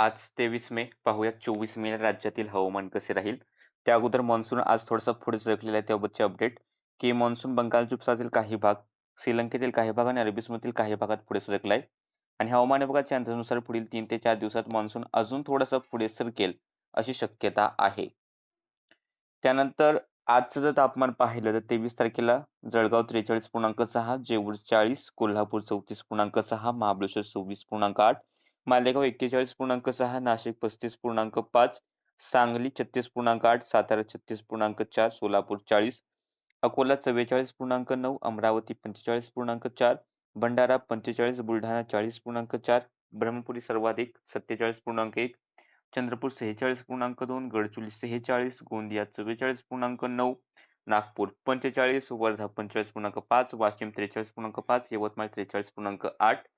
आज 23 मे पाहूयात 24 मे राज्यातील हवामान कसे राहील. त्या अगोदर मान्सून आज थोडासा पुढे सरकलेला आहे त्याबाबतचे अपडेट, की मान्सून बंगालच्या उपसागरातील काही भाग, श्रीलंकेतील काही भाग आणि अरबी समुद्रातील काही भागात पुढे सरकलाय आणि हवामान विभागाच्या अंदाजानुसार पुढील 3 ते 4 दिवसात मान्सून अजून थोडासा पुढे सरकेल अशी शक्यता आहे. त्यानंतर आजचं जर तापमान पाहिलं तर 23 तारखेला जळगाव 43.6, जेऊर 40, कोल्हापूर 34.6, महाबळेश्वर 26.8, मालेगाव 41.6, नाशिक 35.5, सांगली 36.8, सातारा 36.4, सोलापूर 40, अकोला 44.9, अमरावती 45.4, भंडारा 45, बुलढाणा 40.4, ब्रह्मपुरी सर्वाधिक 47.1, चंद्रपूर 46.2, गडचिरोली 46, गोंदिया 44.9, नागपूर 45, वर्धा 45.5, वाशिम 43.5, यवतमाळ 43.8,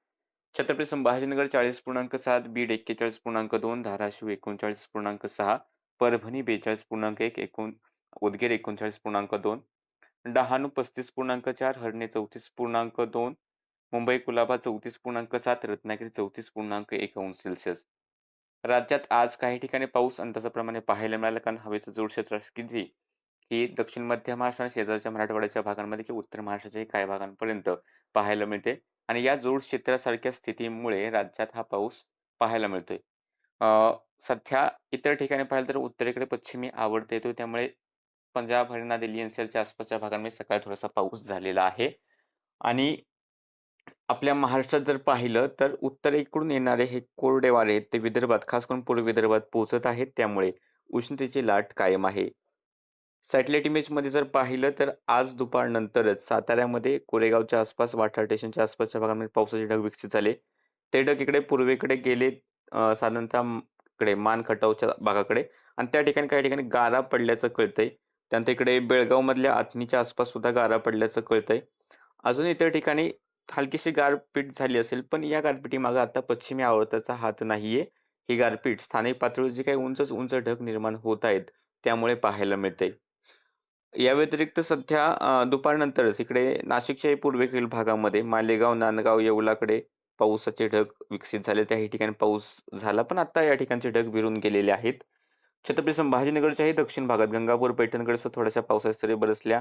छत्रपती संभाजीनगर 40.7, बीड 41.2, धाराशिव 39.6, परभणी 42.1, उदगीर 39.2, डहाणू 35.4, हरणे 34.2, मुंबई कुलाबा 34.7, रत्नागिरी 34.1 अंश सेल्सिअस. राज्यात आज काही ठिकाणी पाऊस अंदाजाप्रमाणे पाहायला मिळाला, कारण हवेचं जोर क्षेत्र किती ही दक्षिण मध्य महाराष्ट्र आणि शेजारच्या मराठवाड्याच्या भागांमध्ये किंवा उत्तर महाराष्ट्राच्याही काही भागांपर्यंत पाहायला मिळते आणि या जोड क्षेत्रासारख्या स्थितीमुळे राज्यात हा पाऊस पाहायला मिळतोय. सध्या इतर ठिकाणी पाहिलं तर उत्तरेकडे पश्चिमी आवर्त येतो, त्यामुळे पंजाब, हरियाणा, दिल्ली एनसीआरच्या आसपासच्या भागांमध्ये सकाळी थोडासा पाऊस झालेला आहे आणि आपल्या महाराष्ट्रात जर पाहिलं तर उत्तरेकडून येणारे हे कोरडे वारे आहेत, ते विदर्भात खास करून पूर्व विदर्भात पोहोचत आहेत. त्यामुळे उष्णतेची लाट कायम आहे. सॅटेलाइट इमेजमध्ये जर पाहिलं तर आज दुपारनंतरच साताऱ्यामध्ये कोरेगावच्या आसपास, वाठार स्टेशनच्या आसपासच्या भागांमध्ये पावसाचे ढग विकसित झाले. ते ढग इकडे पूर्वेकडे गेले, साधारणतः इकडे मान खटावच्या भागाकडे आणि त्या ठिकाणी काही ठिकाणी गारा पडल्याचं कळतंय. त्यानंतर इकडे बेळगावमधल्या आथणीच्या आसपास सुद्धा गारा पडल्याचं कळतंय. अजून इतर ठिकाणी हलकीशी गारपीट झाली असेल, पण या गारपिटीमागे आता पश्चिमी आवर्ताचा हात नाहीये. ही गारपीट स्थानिक पातळीवर जे काही उंचच उंच ढग निर्माण होत आहेत, त्यामुळे पाहायला मिळते. या व्यतिरिक्त सध्या दुपारनंतरच इकडे नाशिकच्याही पूर्वेकडील भागामध्ये मालेगाव, नांदगाव, येवलाकडे पावसाचे ढग विकसित झाले. त्याही ठिकाणी पाऊस झाला, पण आता या ठिकाणचे ढग विरून गेलेले आहेत. छत्रपती संभाजीनगरच्याही दक्षिण भागात गंगापूर, पैठणकडे थोड्याशा पावसाच्या सरी बरसल्या,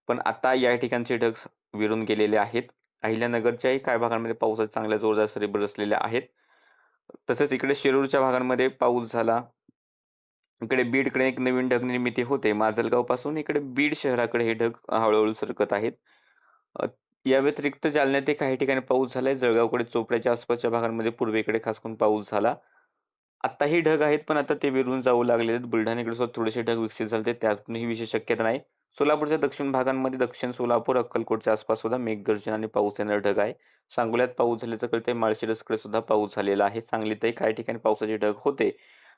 पण आता या ठिकाणचे ढग विरून गेलेले आहेत. अहिल्यानगरच्याही काही भागांमध्ये पावसाच्या चांगल्या जोरदार सरी बरसलेल्या आहेत. तसेच इकडे शिरूरच्या भागांमध्ये पाऊस झाला. इकडे बीडकडे एक नवीन ढग निर्मिती होते. माजलगावपासून इकडे बीड शहराकडे हे ढग हळू-हळू सरकत आहेत. अ, या व्यतिरिक्त जालन्यातही काही ठिकाणी पाऊस झालाय. जळगावकडे चोपड्याच्या आसपासच्या भागांमध्ये पूर्वेकडे खास करून पाऊस झाला. आत्ताही ढग आहेत, पण आता ते विरून जाऊ लागलेले आहेत. बुलढाण्याकडे सुद्धा थोडेसे ढग विकसित झाले, त्यातूनही विशेष शक्यता नाही. सोलापूरच्या दक्षिण भागांमध्ये दक्षिण सोलापूर, अक्कलकोटच्या आसपास सुद्धा मेघगर्जना आणि पाऊस येणारे ढग आहे. सांगोल्यात पाऊस झाल्याचं कळतंय. माळशिरसकडे सुद्धा पाऊस झालेला आहे. सांगलीतही काही ठिकाणी पावसाचे ढग होते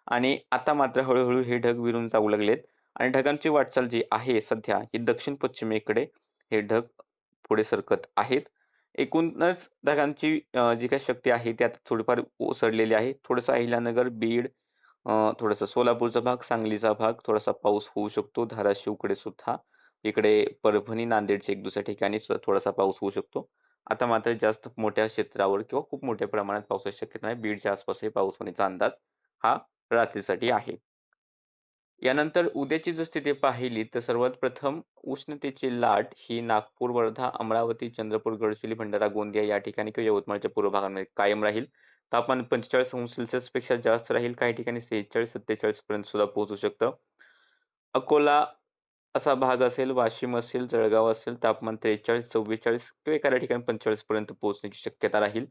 आणि आता मात्र हळू हे ढग विरून जाऊ लागलेत आणि ढगांची वाटचाल जी आहे सध्या ही दक्षिण पश्चिमेकडे हे ढग पुढे सरकत आहेत. एकूणच ढगांची जी काही शक्ती आहे ती आता थोडीफार ओसरलेली आहे. थोडंसं अहिल्यानगर, बीड, थोडासा सोलापूरचा भाग, सांगलीचा भाग थोडासा पाऊस होऊ शकतो. धाराशिवकडे सुद्धा, इकडे परभणी, नांदेडच्या एक दुसऱ्या ठिकाणी थोडासा पाऊस होऊ शकतो. आता मात्र जास्त मोठ्या क्षेत्रावर किंवा खूप मोठ्या प्रमाणात पावसाची शक्यता नाही. बीडच्या आसपासही पाऊस होण्याचा अंदाज हा रात्रीसाठी आहे. यानंतर उद्याची जर स्थिती पाहिली तर सर्वात प्रथम उष्णतेची लाट ही नागपूर, वर्धा, अमरावती, चंद्रपूर, गडचिरोली, भंडारा, गोंदिया या ठिकाणी किंवा यवतमाळच्या पूर्व भागांमध्ये कायम राहील. तापमान 45 अंश सेल्सिअसपेक्षा जास्त राहील. काही ठिकाणी 46-47 पर्यंत सुद्धा पोहोचू शकतं. अकोला असा भाग असेल, वाशिम असेल, जळगाव असेल, तापमान 43-44 किंवा एखाद्या ठिकाणी 45 पर्यंत पोहोचण्याची शक्यता राहील.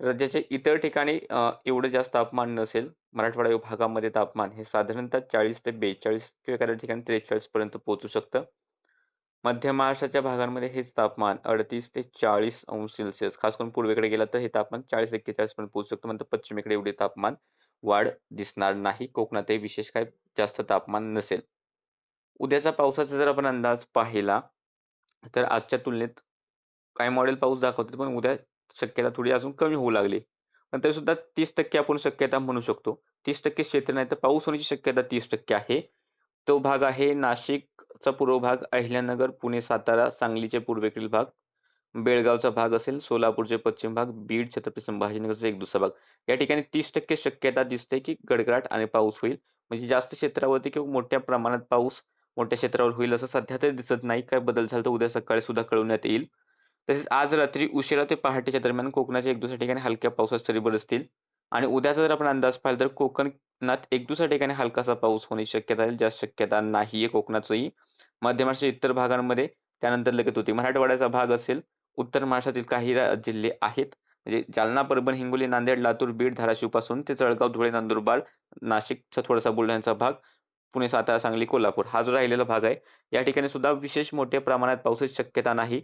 राज्याच्या इतर ठिकाणी एवढं जास्त तापमान नसेल. मराठवाडा विभागामध्ये तापमान हे साधारणतः 40 ते 42 किंवा एखाद्या ठिकाणी 43 पर्यंत पोहोचू शकतं. मध्य महाराष्ट्राच्या भागांमध्ये हेच तापमान 38 ते 40 अंश सेल्सिअस, खास करून पूर्वेकडे गेला तर हे तापमान 40-41 पर्यंत पोहोचू शकतं. नंतर पश्चिमेकडे एवढे तापमान वाढ दिसणार नाही. कोकणातही विशेष काही जास्त तापमान नसेल. उद्याचा पावसाचा जर आपण अंदाज पाहिला, तर आजच्या तुलनेत काही मॉडेल पाऊस दाखवतात, पण उद्या शक्यता थोडी अजून कमी होऊ लागली. पण तरीसुद्धा 30% आपण शक्यता म्हणू शकतो. 30% क्षेत्र नाही तर पाऊस होण्याची शक्यता 30% आहे. तो भाग आहे नाशिकचा पूर्व भाग, अहिल्यानगर, पुणे, सातारा, सांगलीचे पूर्वेकडील भाग, बेळगावचा भाग असेल, सोलापूरचे पश्चिम भाग, बीड, छत्रपती संभाजीनगरचा एक दुसरा भाग. या ठिकाणी 30% शक्यता दिसते, की गडगडाट आणि पाऊस होईल. म्हणजे जास्त क्षेत्रावरती किंवा मोठ्या प्रमाणात पाऊस मोठ्या क्षेत्रावर होईल असं सध्या तरी दिसत नाही. काय बदल झाला तर उद्या सकाळी सुद्धा कळवण्यात येईल. तसेच आज रात्री उशिरा ते पहाटेच्या दरम्यान कोकणाच्या 1-2 ठिकाणी हलक्या पावसाच्या सरी बरसतील आणि उद्याचा जर आपण अंदाज पाहिला तर कोकणात 1-2 ठिकाणी हलकासा पाऊस होण्याची शक्यता आहे. जास्त शक्यता नाहीये कोकणाचंही. मध्य महाराष्ट्राच्या इतर भागांमध्ये त्यानंतर लगेच होती. मराठवाड्याचा भाग असेल, उत्तर महाराष्ट्रातील काही जिल्हे आहेत. म्हणजे जालना, परभणी, हिंगोली, नांदेड, लातूर, बीड, धाराशिवपासून ते जळगाव, धुळे, नंदुरबार, नाशिकचा थोडासा बुलढाण्याचा भाग, पुणे, सातारा, सांगली, कोल्हापूर हा जो राहिलेला भाग आहे, या ठिकाणी सुद्धा विशेष मोठ्या प्रमाणात पावसाची शक्यता नाही.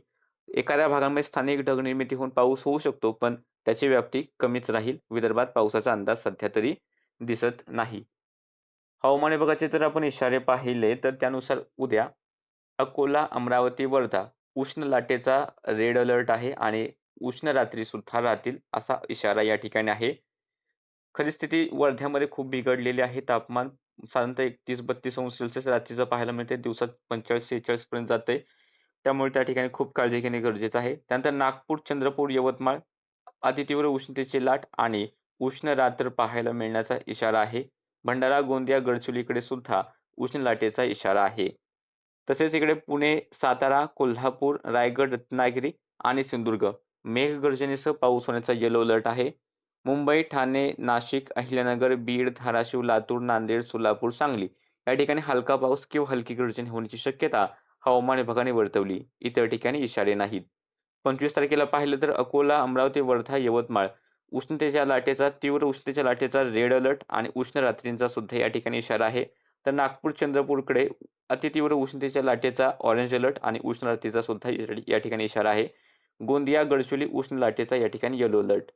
एखाद्या भागामध्ये स्थानिक ढगनिर्मिती होऊन पाऊस होऊ शकतो, पण त्याची व्याप्ती कमीच राहील. विदर्भात पावसाचा अंदाज सध्या तरी दिसत नाही. हवामान विभागाचे जर आपण इशारे पाहिले, तर त्यानुसार उद्या अकोला, अमरावती, वर्धा उष्ण लाटेचा रेड अलर्ट आहे आणि उष्ण रात्री सुद्धा राहतील असा इशारा या ठिकाणी आहे. खरी स्थिती वर्ध्यामध्ये खूप बिघडलेली आहे. तापमान साधारणतः 31-32 अंश सेल्सिअस रात्रीचं पाहायला मिळते. दिवसात 45-46 पर्यंत जाते. त्यामुळे त्या ठिकाणी खूप काळजी घेणे गरजेचं आहे. त्यानंतर नागपूर, चंद्रपूर, यवतमाळ अतितीव्र उष्णतेची लाट आणि उष्ण रात्र पाहायला मिळण्याचा इशारा आहे. भंडारा, गोंदिया, गडचिरोलीकडे सुद्धा उष्ण लाटेचा इशारा आहे. तसेच इकडे पुणे, सातारा, कोल्हापूर, रायगड, रत्नागिरी आणि सिंधुदुर्ग मेघगर्जनेसह पाऊस होण्याचा येलो अलर्ट आहे. मुंबई, ठाणे, नाशिक, अहिल्यानगर, बीड, धाराशिव, लातूर, नांदेड, सोलापूर, सांगली या ठिकाणी हलका पाऊस किंवा हलकी गर्जनी होण्याची शक्यता हवामान विभागाने वर्तवली. इतर ठिकाणी इशारे नाहीत. 25 तारखेला पाहिलं तर अकोला, अमरावती, वर्धा, यवतमाळ तीव्र उष्णतेच्या लाटेचा रेड अलर्ट आणि उष्ण रात्रींचा सुद्धा या ठिकाणी इशारा आहे. तर नागपूर, चंद्रपूरकडे अतितीव्र उष्णतेच्या लाटेचा ऑरेंज अलर्ट आणि उष्ण रात्रीचा सुद्धा या ठिकाणी इशारा आहे. गोंदिया, गडचिरोली उष्ण लाटेचा या ठिकाणी येलो अलर्ट.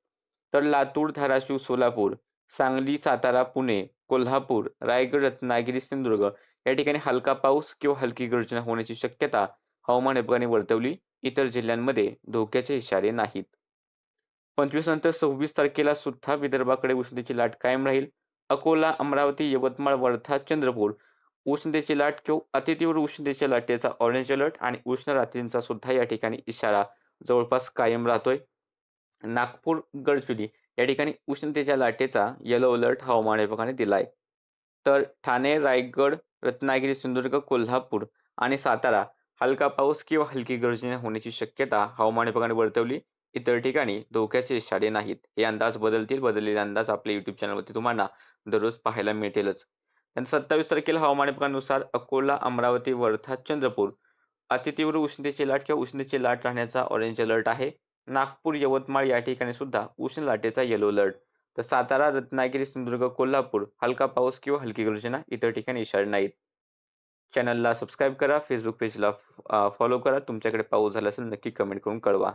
तर लातूर, धाराशिव, सोलापूर, सांगली, सातारा, पुणे, कोल्हापूर, रायगड, रत्नागिरी, सिंधुदुर्ग या ठिकाणी हलका पाऊस किंवा हलकी गर्जना होण्याची शक्यता हवामान विभागाने वर्तवली. इतर जिल्ह्यांमध्ये धोक्याचे इशारे नाहीत. 25 नंतर 26 तारखेला सुद्धा विदर्भाकडे उष्णतेची लाट कायम राहील. अकोला, अमरावती, यवतमाळ, वर्धा, चंद्रपूर उष्णतेची लाट किंवा अतितीव्र उष्णतेच्या लाटेचा ऑरेंज अलर्ट आणि उष्ण रात्रींचा सुद्धा या ठिकाणी इशारा जवळपास कायम राहतोय. नागपूर, गडचिरोली या ठिकाणी उष्णतेच्या लाटेचा येलो अलर्ट हवामान विभागाने दिलाय. तर ठाणे, रायगड, रत्नागिरी, सिंधुदुर्ग, कोल्हापूर आणि सातारा हलका पाऊस किंवा हलकी गर्जना होण्याची शक्यता हवामान विभागाने वर्तवली. इतर ठिकाणी धोक्याचे इशारे नाहीत. हे अंदाज बदलतील. बदललेले अंदाज आपल्या YouTube चॅनलवरती तुम्हाला दररोज पाहायला मिळतीलच. आणि 27 तारखेला हवामान विभागानुसार अकोला, अमरावती, वर्धा, चंद्रपूर अतितीव्र उष्णतेची लाट किंवा उष्णतेची लाट राहण्याचा ऑरेंज अलर्ट आहे. नागपूर, यवतमाळ या ठिकाणी सुद्धा उष्ण लाटेचा येलो अलर्ट. तर सातारा, रत्नागिरी, सिंधुदुर्ग, कोल्हापूर हलका पाऊस किंवा हलकी गर्जना इतर ठिकाणी इशारे नाहीत. चॅनलला सबस्क्राईब करा. Facebook पेजला फॉलो करा. तुमच्याकडे पाऊस झाला असेल नक्की कमेंट करून कळवा.